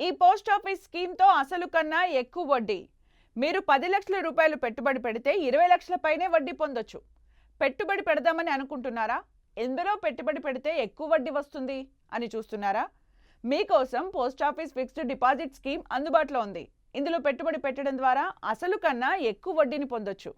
ఈ post office స్కీమ్తో అసలు కన్నా ఎక్కువ వడ్డీ. మీరు 10 లక్షల రూపాయలు పెట్టుబడి పెడితే 20 లక్షల పైనే వడ్డీ పొందొచ్చు. పెట్టుబడి పెడదామని అనుకుంటున్నారా? ఎందులో పెట్టుబడి పెడితే ఎక్కువ వడ్డీ వస్తుంది అని చూస్తున్నారా? మీకోసం post office fixed deposit scheme అందుబాటులో ఉంది. ఇందులో పెట్టుబడి పెట్టడం ద్వారా అసలు కన్నా ఎక్కువ వడ్డీని పొందొచ్చు.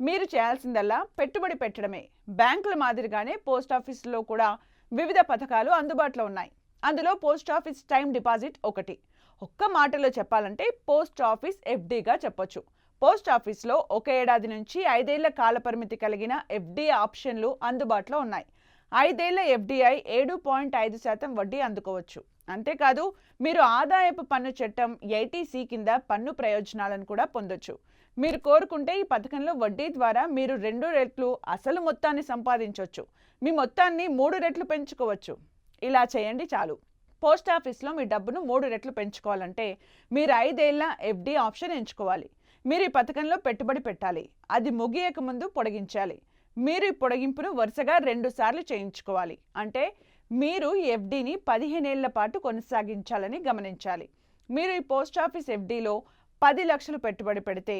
మీరు చేయాల్సిందల్లా పెట్టుబడి పెట్టడమే. బ్యాంకుల మాదిరిగానే పోస్ట్ ఆఫీసులో కూడా వివిధ పథకాలు అందుబాటులో ఉన్నాయి. అందులో పోస్ట్ ఆఫీస్ టైం డిపాజిట్ ఒకటి. ఒక్క మాటలో చెప్పాలంటే పోస్ట్ ఆఫీస్ ఎఫ్డీగా చెప్పొచ్చు. పోస్ట్ ఆఫీస్లో ఒక ఏడాది నుంచి 5 ఏళ్ల కాలపరిమితి కలిగిన ఎఫ్డీ ఆప్షన్లు అందుబాటులో ఉన్నాయి. 5 ఏళ్ల ఎఫ్డీఐ 7.5% వడ్డీ అందుకోవచ్చు. అంతేకాదు, మీరు ఆదాయపు పన్ను చట్టం 80C కింద పన్ను ప్రయోజనాలను కూడా పొందొచ్చు. మీరు కోరుకుంటే ఈ పథకంలో వడ్డీ ద్వారా మీరు 2 రెట్లు అసలు మొత్తాన్ని సంపాదించవచ్చు. మీ మొత్తాన్ని 3 రెట్లు పెంచుకోవచ్చు. ఇలా చేయండి చాలు. పోస్ట్ ఆఫీస్లో మీ డబ్బును 3 రెట్లు పెంచుకోవాలంటే మీరు 5 ఏళ్ల ఎఫ్డీ ఆప్షన్ ఎంచుకోవాలి. మీరు ఈ పథకంలో పెట్టుబడి పెట్టాలి. అది ముగియక ముందు పొడిగించాలి. మీరు ఈ పొడిగింపును వరుసగా 2 సార్లు చేయించుకోవాలి. అంటే మీరు ఈ ఎఫ్డీని 15 ఏళ్ల పాటు కొనసాగించాలని గమనించాలి. మీరు ఈ పోస్ట్ ఆఫీస్ ఎఫ్డీలో 10 లక్షలు పెట్టుబడి పెడితే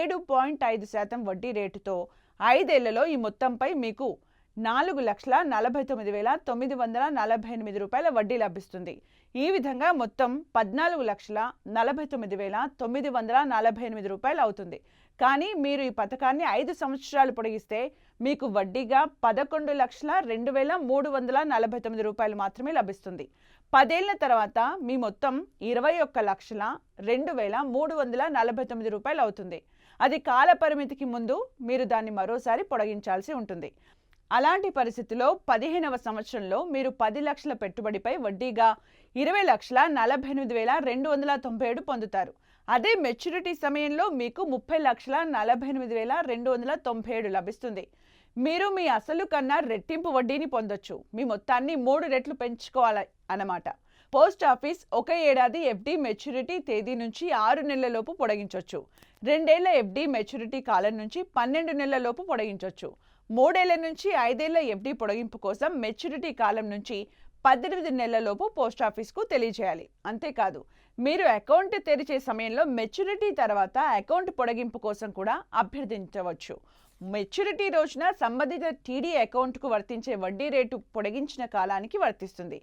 7.5% వడ్డీ రేటుతో 5 ఏళ్లలో ఈ మొత్తంపై మీకు 4,49,948 రూపాయల వడ్డీ లభిస్తుంది. ఈ విధంగా మొత్తం 14,49,948 రూపాయలు అవుతుంది. కానీ మీరు ఈ పథకాన్ని 5 సంవత్సరాలు పొడిగిస్తే మీకు వడ్డీగా 11,02,349 రూపాయలు మాత్రమే లభిస్తుంది. 10 ఏళ్ల తర్వాత మీ మొత్తం 21,02,349 రూపాయలు అవుతుంది. అది కాల పరిమితికి ముందు మీరు దాన్ని మరోసారి పొడిగించాల్సి ఉంటుంది. అలాంటి పరిస్థితిలో 15వ సంవత్సరంలో మీరు 10 లక్షల పెట్టుబడిపై వడ్డీగా 20,48,297 పొందుతారు. అదే మెచ్యూరిటీ సమయంలో మీకు 30,48,297 లభిస్తుంది. మీరు మీ అసలు కన్నా రెట్టింపు వడ్డీని పొందొచ్చు. మీ మొత్తాన్ని 3 రెట్లు పెంచుకోవాలి అన్నమాట. పోస్ట్ ఆఫీస్ ఒక ఏడాది ఎఫ్డీ మెచ్యూరిటీ తేదీ నుంచి 6 నెలలలోపు పొడిగించవచ్చు. 2 ఏళ్ల ఎఫ్డీ మెచ్యూరిటీ కాలం నుంచి 12 నెలలలోపు పొడిగించవచ్చు. 3 ఏళ్ల నుంచి 5 ఏళ్ల ఎఫ్డీ పొడిగింపు కోసం మెచ్యూరిటీ కాలం నుంచి 18 నెలలలోపు పోస్ట్ ఆఫీస్కు తెలియజేయాలి. అంతేకాదు, మీరు అకౌంట్ తెరిచే సమయంలో మెచ్యూరిటీ తర్వాత అకౌంట్ పొడిగింపు కోసం కూడా అభ్యర్థించవచ్చు. మెచ్యూరిటీ రోజున సంబంధిత టీడీ అకౌంట్కు వర్తించే వడ్డీ రేటు పొడిగించిన కాలానికి వర్తిస్తుంది.